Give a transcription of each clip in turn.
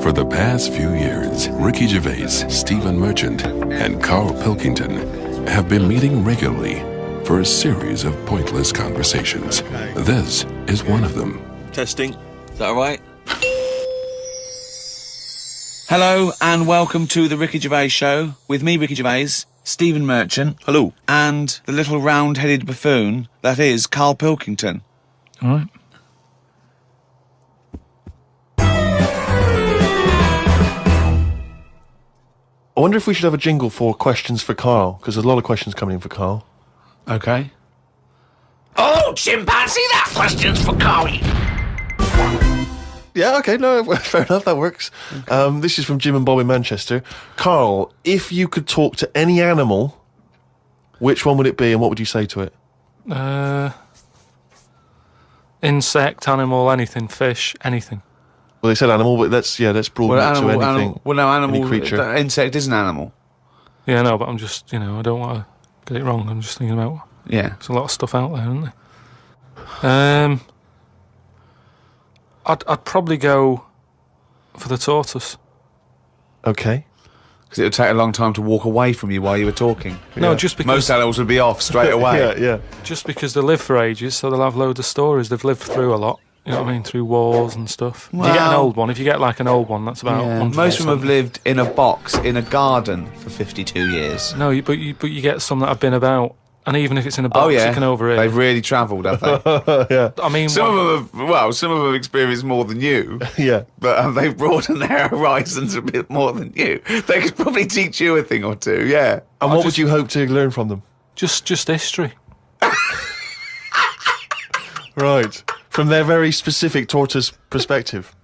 For the past few years, Ricky Gervais, Stephen Merchant, and Karl Pilkington have been meeting regularly for a series of pointless conversations. This is one of them. Testing. Is that all right? Hello and welcome to the Ricky Gervais Show with me, Ricky Gervais, Stephen Merchant. Hello. And the little round-headed buffoon that is Karl Pilkington. All right. I wonder if we should have a jingle for questions for Karl, because there's a lot of questions coming in for Karl. Okay. Oh, chimpanzee, that question's for Karl. Yeah, okay, no, fair enough, that works. Okay. This is from Jim and Bob in Manchester. Karl, if you could talk to any animal, which one would it be and what would you say to it? Insect, animal, anything, fish, anything. Well, they said animal, but let's broaden it to anything. Animal, any creature. Insect is an animal. Yeah, no, but I'm just, I don't want to get it wrong. I'm just thinking about, there's a lot of stuff out there, isn't there? I'd probably go for the tortoise. Okay. Because it would take a long time to walk away from you while you were talking. No, just because... Most animals would be off straight away. Yeah. Just because they live for ages, so they'll have loads of stories. They've lived through a lot. You know what I mean? Through wars and stuff. Well, you get an old one. If you get like an old one, that's about 100 most of them have lived in a box in a garden for 52 years. No, but you get some that have been about, and even if it's in a box, you can overhear. They've really travelled, have they? Yeah. I mean, some of them have experienced more than you. Yeah. But they've broadened their horizons a bit more than you. They could probably teach you a thing or two, yeah. And what would you hope to learn from them? Just history. Right. From their very specific tortoise perspective.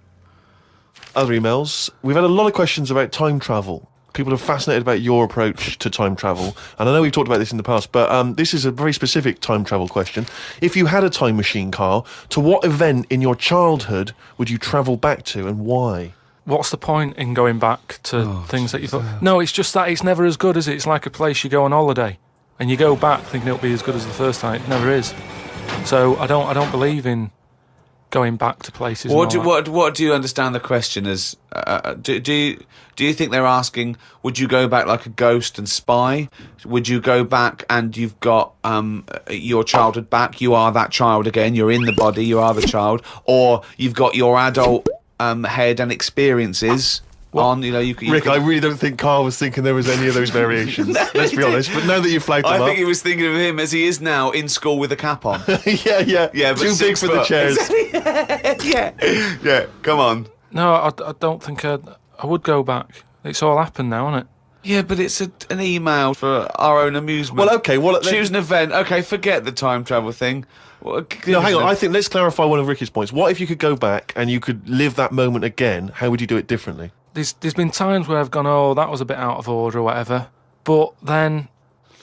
Other emails. We've had a lot of questions about time travel. People are fascinated about your approach to time travel. And I know we've talked about this in the past, but this is a very specific time travel question. If you had a time machine, Karl, to what event in your childhood would you travel back to and why? What's the point in going back to things that you thought... No, it's just that it's never as good, is it? It's like a place you go on holiday and you go back thinking it'll be as good as the first time. It never is. So I don't believe in going back to places. What do you understand the question as? Do you think they're asking? Would you go back like a ghost and spy? Would you go back and you've got your childhood back? You are that child again. You're in the body. You are the child, or you've got your adult head and experiences. Rick, I really don't think Karl was thinking there was any of those variations. Let's be honest. But now that you've flagged them up, I think he was thinking of him as he is now in school with a cap on. yeah. But too big for the chairs. yeah. Come on. No, I don't think I would go back. It's all happened now, isn't it? Yeah, but it's an email for our own amusement. Well, okay. Choose an event. Okay, forget the time travel thing. No, hang on. I think let's clarify one of Ricky's points. What if you could go back and you could live that moment again? How would you do it differently? There's been times where I've gone, that was a bit out of order or whatever, but then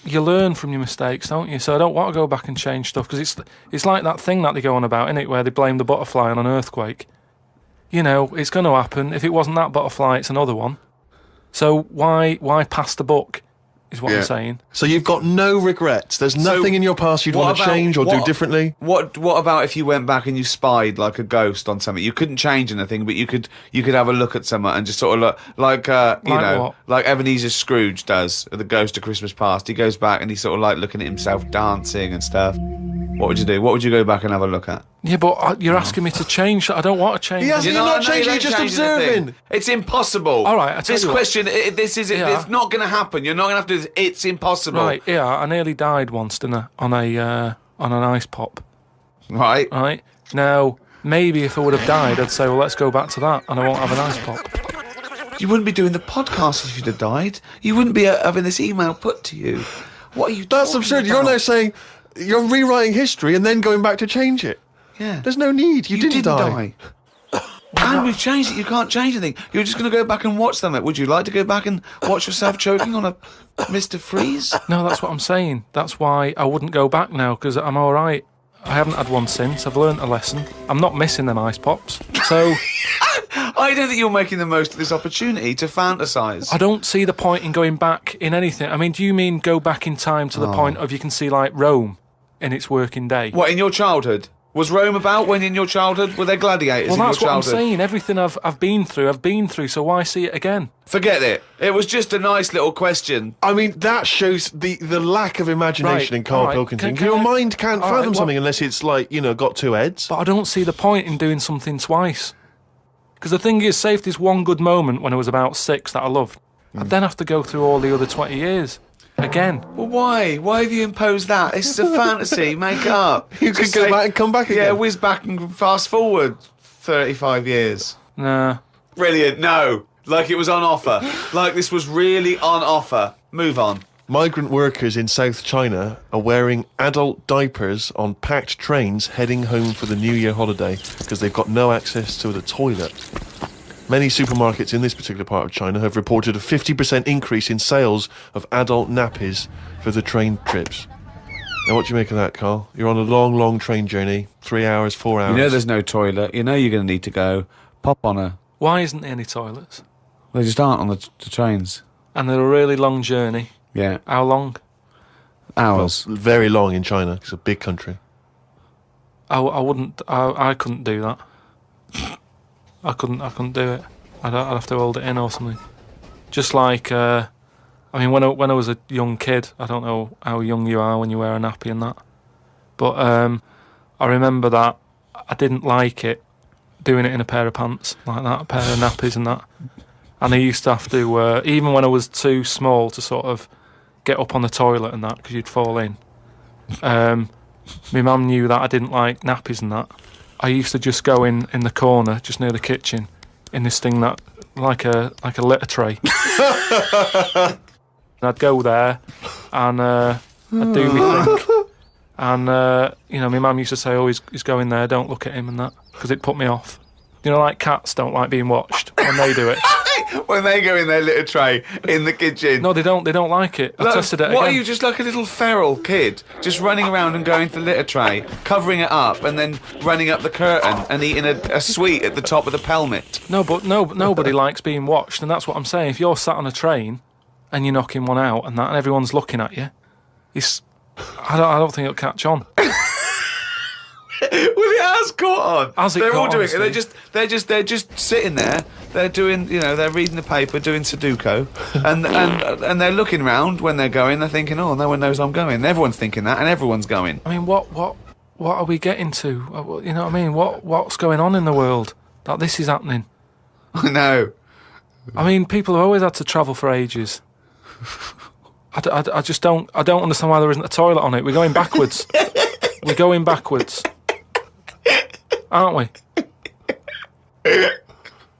you learn from your mistakes, don't you? So I don't want to go back and change stuff, because it's like that thing that they go on about, innit, where they blame the butterfly on an earthquake. It's going to happen. If it wasn't that butterfly, it's another one. So why pass the buck, is what I'm saying. So you've got no regrets. There's nothing in your past you'd want to change or do differently? What about if you went back and you spied like a ghost on something? You couldn't change anything, but you could have a look at someone and just sort of look like like Ebenezer Scrooge does at the Ghost of Christmas Past. He goes back and he's sort of like looking at himself dancing and stuff. What would you do? What would you go back and have a look at? Yeah, but you're asking me to change. I don't want to change. You're not changing, you're just observing. It's impossible. All right, this question, it's not going to happen. You're not going to have to do this. It's impossible. Right, yeah, I nearly died once on an ice pop. Right. Right. Now, maybe if I would have died, I'd say, well, let's go back to that, and I won't have an ice pop. You wouldn't be doing the podcast if you'd have died. You wouldn't be having this email put to you. What are you That's absurd. About? You're now saying you're rewriting history and then going back to change it. Yeah. There's no need. You didn't die. And we've changed it. You can't change anything. You're just going to go back and watch something. Would you like to go back and watch yourself choking on a Mr. Freeze? No, that's what I'm saying. That's why I wouldn't go back now, because I'm all right. I haven't had one since. I've learnt a lesson. I'm not missing them ice pops. So... I don't think you're making the most of this opportunity to fantasise. I don't see the point in going back in anything. I mean, do you mean go back in time to the point of you can see, like, Rome in its working day? What, in your childhood? Was Rome about when in your childhood? Were there gladiators in your that's what I'm childhood? saying. Everything I've been through, so why see it again? Forget it. It was just a nice little question. I mean, that shows the lack of imagination Right, in Karl all right. Pilkington. Can Your I- mind can't all right, fathom what- something unless it's like, got two heads. But I don't see the point in doing something twice. Because the thing is, say if there's one good moment when I was about 6 that I loved, I'd then have to go through all the other 20 years again. Well, why? Why have you imposed that? It's a fantasy. Make it up. You could Just go say- back and come back Yeah, again. whiz back and fast forward 35 years. Nah. Brilliant. No. Like it was on offer. Like this was really on offer. Move on. Migrant workers in South China are wearing adult diapers on packed trains heading home for the New Year holiday because they've got no access to the toilet. Many supermarkets in this particular part of China have reported a 50% increase in sales of adult nappies for the train trips. Now, what do you make of that, Karl? You're on a long, long train journey, 3 hours, 4 hours. You know there's no toilet. You know you're going to need to go. Pop on a... Why isn't there any toilets? They just aren't on the trains. And they're a really long journey. Yeah. How long? Hours. Very long in China. It's a big country. I wouldn't. I couldn't do that. I couldn't do it. I'd have to hold it in or something. Just like, I mean, when I was a young kid, I don't know how young you are when you wear a nappy and that, but I remember that I didn't like it doing it in a pair of pants like that, a pair of nappies and that. And I used to have to, even when I was too small to sort of get up on the toilet and that, because you'd fall in. My mum knew that I didn't like nappies and that. I used to just go in the corner, just near the kitchen, in this thing that, like a litter tray. And I'd go there, and I'd do my thing. And, my mum used to say, oh, he's going there, don't look at him and that, because it put me off. Like cats don't like being watched when they do it. When they go in their little tray in the kitchen. No, they don't like it. I tested it again. What are you, just like a little feral kid? Just running around and going to the litter tray, covering it up, and then running up the curtain and eating a sweet at the top of the pelmet. No, but nobody likes being watched, and that's what I'm saying. If you're sat on a train and you're knocking one out and that, and everyone's looking at you, I don't think it'll catch on. Well, it has caught on. They're all doing honestly. it. They're just sitting there. They're doing, they're reading the paper, doing Sudoku, and they're looking around when they're going. They're thinking, oh, no one knows I'm going. And everyone's thinking that, and everyone's going. I mean, what are we getting to? You know what I mean? What's going on in the world that this is happening? I know. I mean, people have always had to travel for ages. I just don't understand why there isn't a toilet on it. We're going backwards. We're going backwards. Aren't we?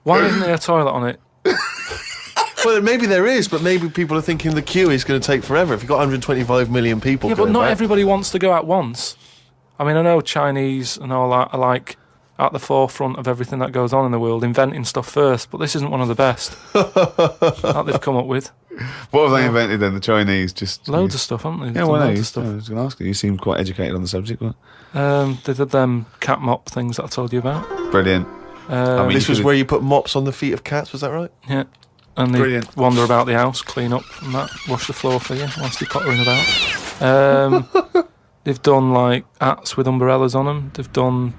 Why isn't there a toilet on it? Well, maybe there is, but maybe people are thinking the queue is going to take forever. If you've got 125 million people Yeah, but going not back. everybody wants to go at once. I mean, I know Chinese and all that are like at the forefront of everything that goes on in the world, inventing stuff first, but this isn't one of the best that they've come up with. What have they invented then? The Chinese just Loads of stuff, haven't they? Yeah, well, loads no, of stuff. I was going to ask you. You seem quite educated on the subject. But... They did them cat mop things that I told you about. Brilliant. I mean, This was where you put mops on the feet of cats, was that right? Yeah. And they Brilliant. wander about the house, clean up and that, wash the floor for you whilst they're pottering about. They've done like hats with umbrellas on them. They've done.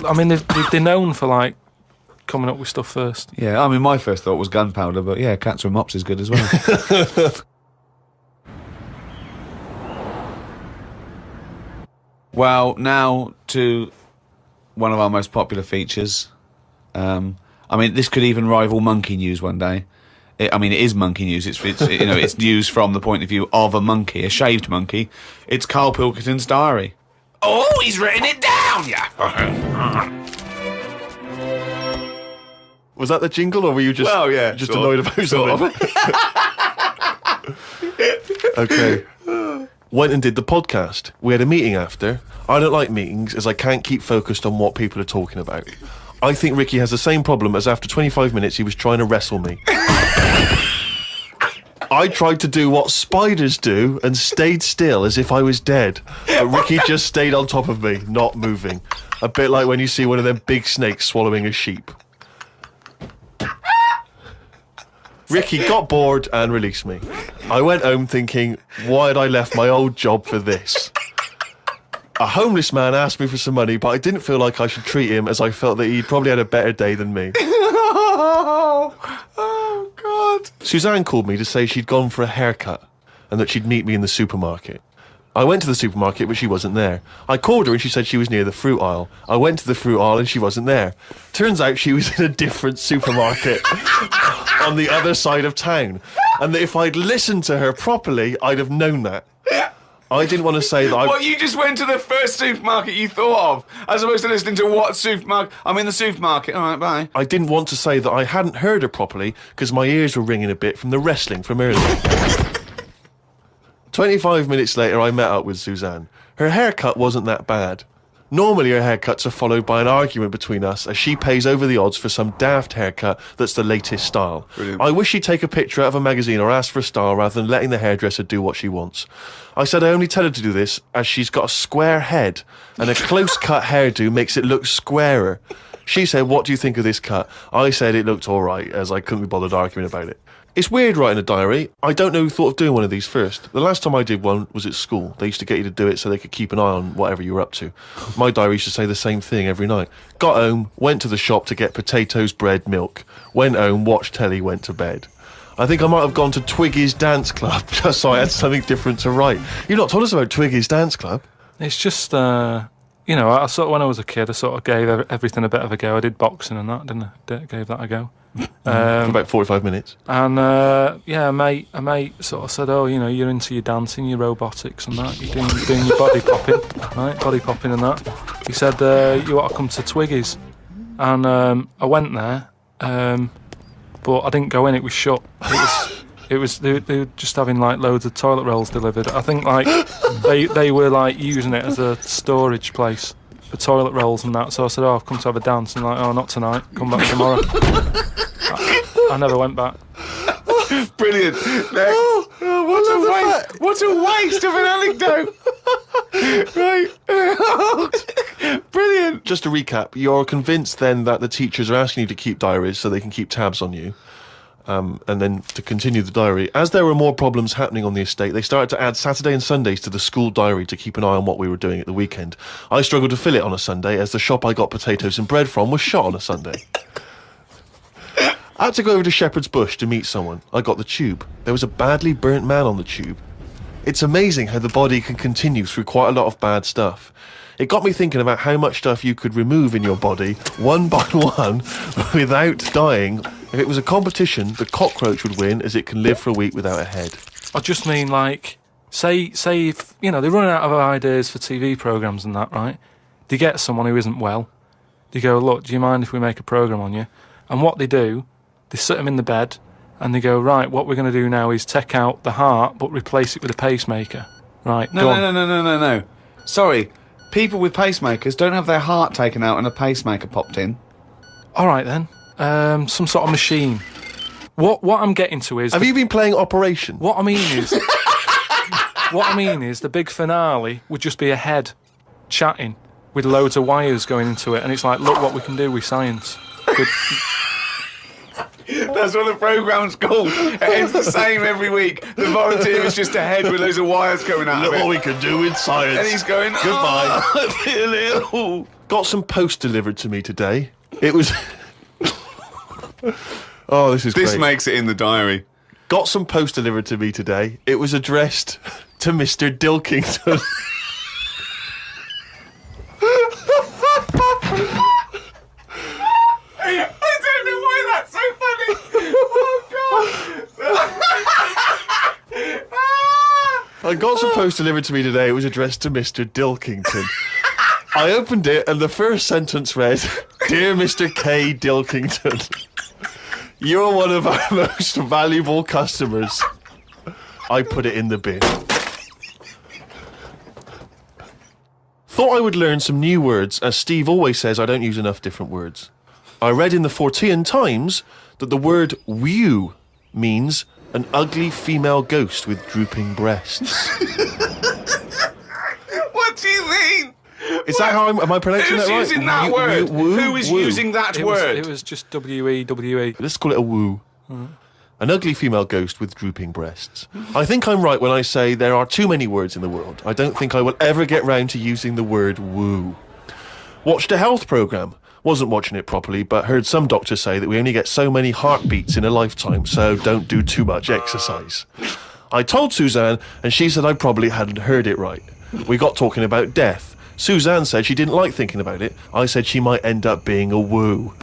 I mean, they're known for like coming up with stuff first. Yeah, I mean, my first thought was gunpowder, but yeah, cats with mops is good as well. Well, now to one of our most popular features. I mean, this could even rival monkey news one day. It is monkey news. It's it's news from the point of view of a monkey, a shaved monkey. It's Karl Pilkington's diary. Oh, he's written it down, yeah. Was that the jingle, or were you just just sort annoyed of, about sort something? Okay. Went and did the podcast. We had a meeting after. I don't like meetings as I can't keep focused on what people are talking about. I think Ricky has the same problem as after 25 minutes he was trying to wrestle me. I tried to do what spiders do and stayed still as if I was dead. But Ricky just stayed on top of me, not moving. A bit like when you see one of them big snakes swallowing a sheep. Ricky got bored and released me. I went home thinking, why had I left my old job for this? A homeless man asked me for some money, but I didn't feel like I should treat him as I felt that he'd probably had a better day than me. Oh, God. Suzanne called me to say she'd gone for a haircut and that she'd meet me in the supermarket. I went to the supermarket, but she wasn't there. I called her and she said she was near the fruit aisle. I went to the fruit aisle and she wasn't there. Turns out she was in a different supermarket on the other side of town. And that if I'd listened to her properly, I'd have known that. I didn't want to say that What, you just went to the first supermarket you thought of, as opposed to listening to what supermarket? I'm in the supermarket. All right, bye. I didn't want to say that I hadn't heard her properly because my ears were ringing a bit from the wrestling from earlier. 25 minutes later, I met up with Suzanne. Her haircut wasn't that bad. Normally, her haircuts are followed by an argument between us as she pays over the odds for some daft haircut that's the latest style. Brilliant. I wish she'd take a picture out of a magazine or ask for a style rather than letting the hairdresser do what she wants. I said I only tell her to do this as she's got a square head and a close-cut hairdo makes it look squarer. She said, "What do you think of this cut?" I said it looked all right, as I couldn't be bothered arguing about it. It's weird writing a diary. I don't know who thought of doing one of these first. The last time I did one was at school. They used to get you to do it so they could keep an eye on whatever you were up to. My diary used to say the same thing every night. Got home, went to the shop to get potatoes, bread, milk. Went home, watched telly, went to bed. I think I might have gone to Twiggy's Dance Club just so I had something different to write. You've not told us about Twiggy's Dance Club. It's just, you know, I sort of, when I was a kid, I sort of gave everything a bit of a go. I did boxing and that, didn't I? Gave that a go. For about 45 minutes. And yeah, a mate sort of said, "Oh, you know, you're into your dancing, your robotics and that. You're doing your body popping, right? Body popping and that." He said, "You ought to come to Twiggy's." And I went there, but I didn't go in. It was shut. They were just having like loads of toilet rolls delivered. I think like they were like using it as a storage place for toilet rolls and that. So I said, "Oh, I've come to have a dance." And like, "Oh, not tonight. Come back tomorrow." I never went back. Brilliant. Next. What a waste of an anecdote. Right. Brilliant. Just to recap, you're convinced then that the teachers are asking you to keep diaries so they can keep tabs on you. And then to continue the diary, as there were more problems happening on the estate, they started to add Saturday and Sundays to the school diary to keep an eye on what we were doing at the weekend. I struggled to fill it on a Sunday as the shop I got potatoes and bread from was shut on a Sunday. I had to go over to Shepherd's Bush to meet someone. I got the tube. There was a badly burnt man on the tube. It's amazing how the body can continue through quite a lot of bad stuff. It got me thinking about how much stuff you could remove in your body, one by one, without dying. If it was a competition, the cockroach would win, as it can live for a week without a head. I just mean like, say if, you know, they're running out of ideas for TV programmes and that, right? They get someone who isn't well. They go, "Look, do you mind if we make a programme on you?" And what they do, they sit them in the bed and they go, "Right, what we're going to do now is take out the heart but replace it with a pacemaker." Right, No. Sorry, people with pacemakers don't have their heart taken out and a pacemaker popped in. All right then, some sort of machine. What I'm getting to is... Have you been playing Operation? What I mean is the big finale would just be a head chatting with loads of wires going into it, and it's like, look what we can do with science. That's what the programme's called. It's the same every week. The volunteer is just a head with loads of wires coming out Look of it. what we can do with science. And he's going, "Goodbye." "Oh, I feel ill." Got some post delivered to me today. It was... Oh, this is This great. makes it in the diary. Got some post delivered to me today. It was addressed to Mr. Dilkington. I don't know why that's so funny. Oh, God. I got some post delivered to me today. It was addressed to Mr. Dilkington. I opened it and the first sentence read, "Dear Mr. K. Dilkington, you're one of our most valuable customers." I put it in the bin. Thought I would learn some new words, as Steve always says I don't use enough different words. I read in the Fortean Times that the word "whew" means an ugly female ghost with drooping breasts. What do you mean? Is that how am I pronouncing Who's that right? using that word? Who is using that It word? was just WEWE. Let's call it a woo. An ugly female ghost with drooping breasts. I think I'm right when I say there are too many words in the world. I don't think I will ever get round to using the word woo. Watched a health programme. Wasn't watching it properly, but heard some doctors say that we only get so many heartbeats in a lifetime, so don't do too much exercise. I told Suzanne, and she said I probably hadn't heard it right. We got talking about death. Suzanne said she didn't like thinking about it. I said she might end up being a woo.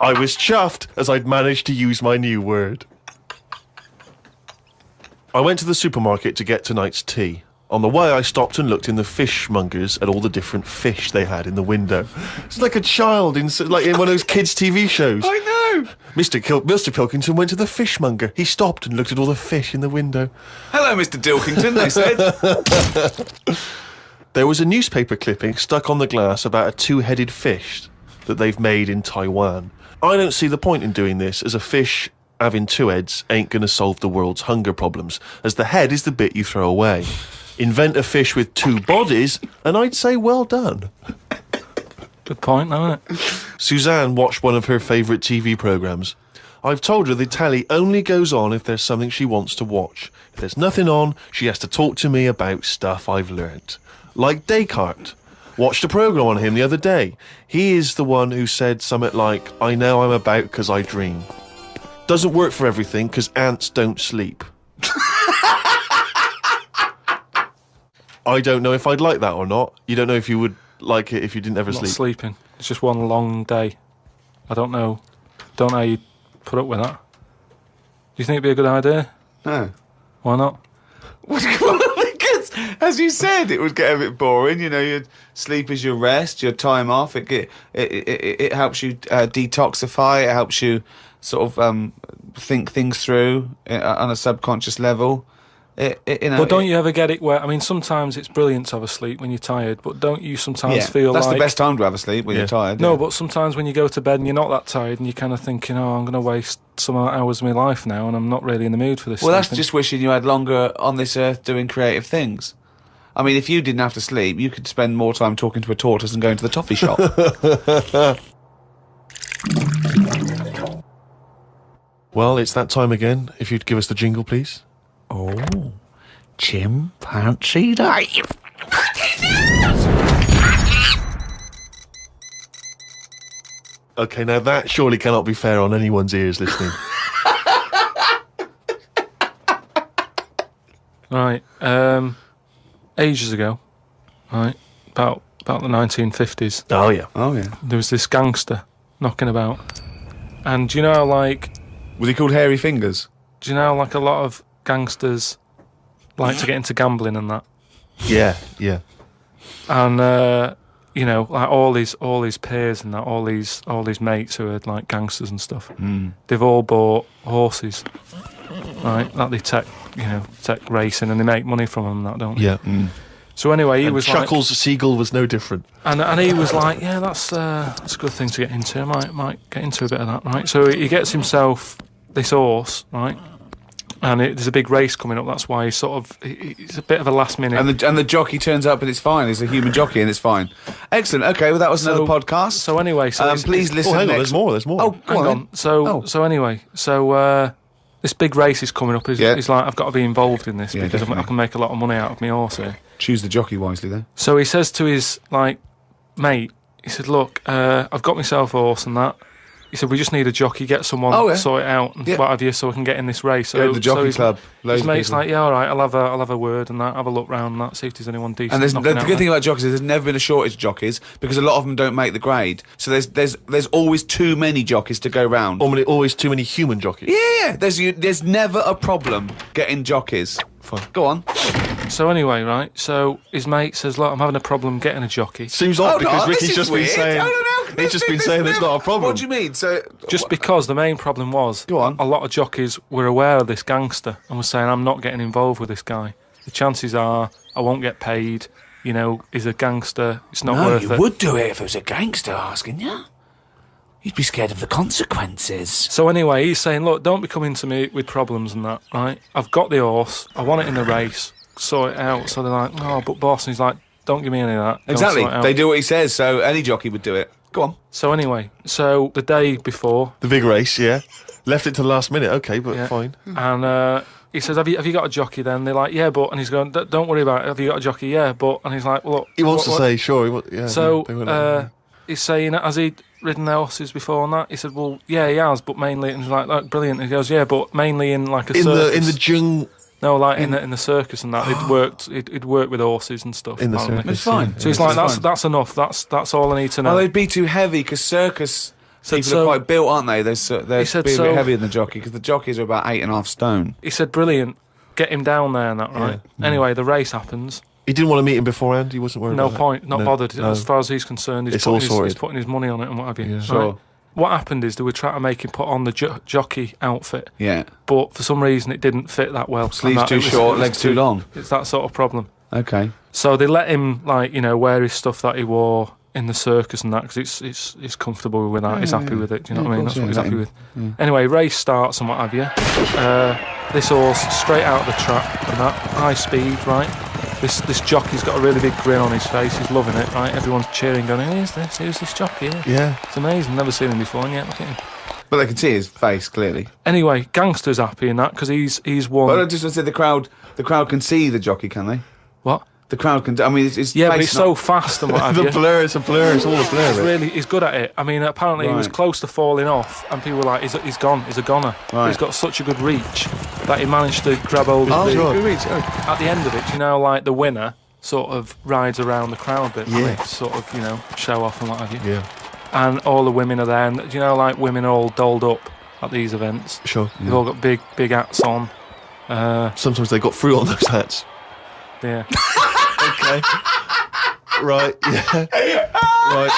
I was chuffed as I'd managed to use my new word. I went to the supermarket to get tonight's tea. On the way, I stopped and looked in the fishmongers at all the different fish they had in the window. It's like a child in one of those kids' TV shows. I know. Mr. Pilkington went to the fishmonger. He stopped and looked at all the fish in the window. Hello, Mr. Dilkington, they said. There was a newspaper clipping stuck on the glass about a two-headed fish that they've made in Taiwan. I don't see the point in doing this, as a fish having two heads ain't going to solve the world's hunger problems, as the head is the bit you throw away. Invent a fish with two bodies, and I'd say well done. Good point, isn't it? Suzanne watched one of her favourite TV programmes. I've told her the telly only goes on if there's something she wants to watch. If there's nothing on, she has to talk to me about stuff I've learnt. Like Descartes. Watched a programme on him the other day. He is the one who said something like, I know I'm about 'cause I dream. Doesn't work for everything, 'cause ants don't sleep. I don't know if I'd like that or not. You don't know if you would like it if you didn't ever Not sleep. sleeping. It's just one long day. I don't know. Don't know how you put up with that. Do you think it'd be a good idea? No. Why not? Because, as you said, it would get a bit boring. You know, your sleep is your rest, your time off. It helps you detoxify. It helps you sort of think things through on a subconscious level. But don't you ever get it where, I mean, sometimes it's brilliant to have a sleep when you're tired, but don't you sometimes feel that's like... the best time to have a sleep, when you're tired. No, yeah. but sometimes when you go to bed and you're not that tired and you're kind of thinking, oh, I'm going to waste some hours of my life now and I'm not really in the mood for this. Well, that's sleeping. just wishing you had longer on this earth doing creative things. I mean, if you didn't have to sleep, you could spend more time talking to a tortoise and going to the toffee shop. Well, it's that time again. If you'd give us the jingle, please. Oh, chimpanzee dive. Okay, now that surely cannot be fair on anyone's ears listening. Right, ages ago, right, about the 1950s, Oh, yeah. Oh, yeah. there was this gangster knocking about. And do you know how, like, Was he called Hairy Fingers? do you know how, like, a lot of gangsters like to get into gambling and that? Yeah, yeah. And you know, like all his peers and that, all these mates who are like gangsters and stuff, they've all bought horses, right? That they take racing and they make money from them and that, don't they? Yeah. So anyway, he And was Chuckles the Seagull was no different. and he was like, yeah, that's a good thing to get into. I might get into a bit of that, right? So he gets himself this horse, right? And there's a big race coming up. That's why he's a bit of a last minute. And the jockey turns up and it's fine. He's a human jockey and it's fine. Excellent. Okay, well, that was another podcast. So anyway, please listen. Oh, hang on, next. there's more. Oh, go hang on. on. So anyway, this big race is coming up. He's like, I've got to be involved in this because definitely. I can make a lot of money out of my horse here. Choose the jockey wisely, then. So he says to his mate, he said, look, I've got myself a horse and that. He said, we just need a jockey, get someone, sort it out and what have you, so we can get in this race. So Go to the jockey club. His mate's like, yeah, all right, I'll have a word and that, have a look round and that, see if there's anyone decent. And the good thing about jockeys is there's never been a shortage of jockeys because a lot of them don't make the grade. So there's always too many jockeys to go round. Always too many human jockeys. Yeah, there's never a problem getting jockeys. Fine. Go on. So anyway, right, so his mate says, look, I'm having a problem getting a jockey. Seems odd because this Ricky's is just weird. been saying... I don't know. He's just been saying there's not a problem. What do you mean? So Just because the main problem was Go on. a lot of jockeys were aware of this gangster and were saying, I'm not getting involved with this guy. The chances are I won't get paid, he's a gangster, it's not No, worth you it. would do it if it was a gangster asking you. You'd be scared of the consequences. So anyway, he's saying, look, don't be coming to me with problems and that, right? I've got the horse, I want it in the race, sort it out. So they're like, oh, but boss, and he's like, don't give me any of that. Go and exactly, sort it out. they do what he says. So any jockey would do it. Go on. So anyway, so the day before, The big race, yeah. Left it to the last minute, okay, but Yeah. fine. and he says, have you got a jockey then? They're like, yeah, but... And he's going, don't worry about it. Have you got a jockey? Yeah, but... And he's like, well, look... He wants what- to say, sure. Yeah, So, they were like, he's saying, has he ridden the horses before and that? He said, well, yeah, he has, but mainly... And he's like, brilliant. And he goes, yeah, but mainly in like a in circus. the jung No, like in the circus and that. He'd worked with horses and stuff. in the apparently. circus. It's fine. yeah. So he's like, that's enough. That's all I need to know. Oh, they'd be too heavy because circus people are quite built, aren't they? They're He said be a so- bit heavier than the jockey because the jockeys are about 8.5 stone. He said, brilliant. Get him down there and that, right? Anyway, the race happens. He didn't want to meet him beforehand. He wasn't worried No about point. that. Not No, bothered. no. As far as he's concerned, It's all he's sorted. putting his money on it and what have you. Yeah. Right? Sure. What happened is they were trying to make him put on the jockey outfit, Yeah. but for some reason it didn't fit that well. Sleeves And that- too it was- short, it was legs too long. It's that sort of problem. Okay. So they let him, wear his stuff that he wore in the circus and that because it's comfortable with that. He's happy with it. Do you know what I mean? That's what he's happy with. Anyway, race starts and what have you. This horse straight out of the trap and that high speed, right? This jockey's got a really big grin on his face. He's loving it, right? Everyone's cheering, going, "Who's this? Who's this jockey?" Yeah. It's amazing. Never seen him before, and yet look at him. But they can see his face clearly. Anyway, Gangster's happy in that because he's won. But I just want to say the crowd can see the jockey, can they? What? The crowd can. I mean, it's Yeah, but face it's not- so fast and what have The you. blur, it's a blur. It's all a He's blur. he's good at it. I mean, apparently he was Right. close to falling off, and people were like, he's gone, he's a goner. Right. He's got such a good reach that he managed to grab hold of the... God. Good reach. Oh. At the end of it, you know, like the winner sort of rides around the crowd a bit, Yeah. like, sort of, show off and what have you. Yeah, And all the women are there, and you know, like women are all dolled up at these events. sure. They've all got big hats on. Sometimes they got fruit on those hats. Yeah. Okay. Right, yeah. Right.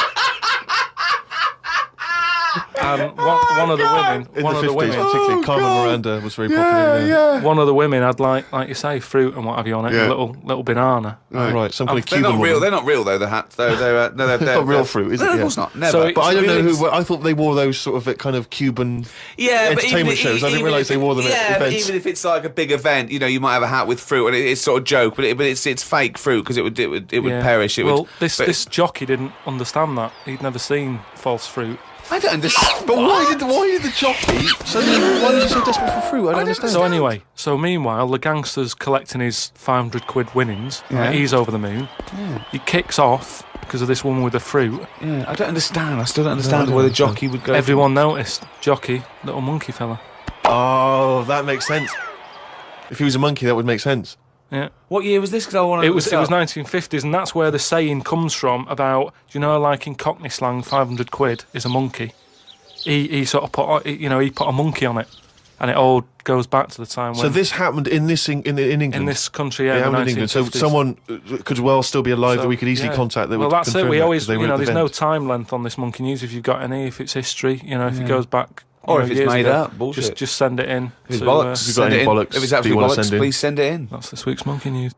And one of the women, In one the of the 50s, women, particularly, Carmen Miranda was very popular. Yeah. one of the women had like you say, fruit and what have you on it, Yeah. a little banana. Right, some kind of They're Cuban not real. woman. They're not real though. The hats. They're It's not real fruit, is it? No, of Yeah. course not. Never. So But I don't know Really, who. I thought they wore those sort of kind of Cuban entertainment shows. I didn't realise they wore them at but events. even if it's like a big event, you might have a hat with fruit, and it's sort of joke, but it's fake fruit because it would Yeah. perish. It well, would. this jockey didn't understand that. He'd never seen false fruit. I don't understand. But why did the jockey suddenly? Why was he so desperate for fruit? I don't understand. So anyway, meanwhile, the gangster's collecting his 500 quid winnings. Right? Yeah. He's over the moon. He kicks off because of this woman with the fruit. Yeah, I don't understand. I still don't understand why the jockey would go. Everyone noticed. Jockey, little monkey fella. Oh, that makes sense. If he was a monkey, that would make sense. Yeah. What year was this? Because I want to. It was 1950s, and that's where the saying comes from about, like in Cockney slang, 500 quid is a monkey. He sort of put, he put a monkey on it, and it all goes back to the time when... So this happened in England. in this country, Yeah, yeah, happened the in England. So 1950s. someone could well still be alive that So, we could easily yeah. contact. That Well, would that's it. confirm We that, always, 'cause they were at the there's no event. time length on this monkey news. If you've got any, if it's history, if it goes back, Or if it's years made ago, up, bullshit. just send it in. If it's to, bollocks, If you've got send any it in. bollocks If it's that you absolute wanna bollocks, send in. please send it in. That's this week's monkey news.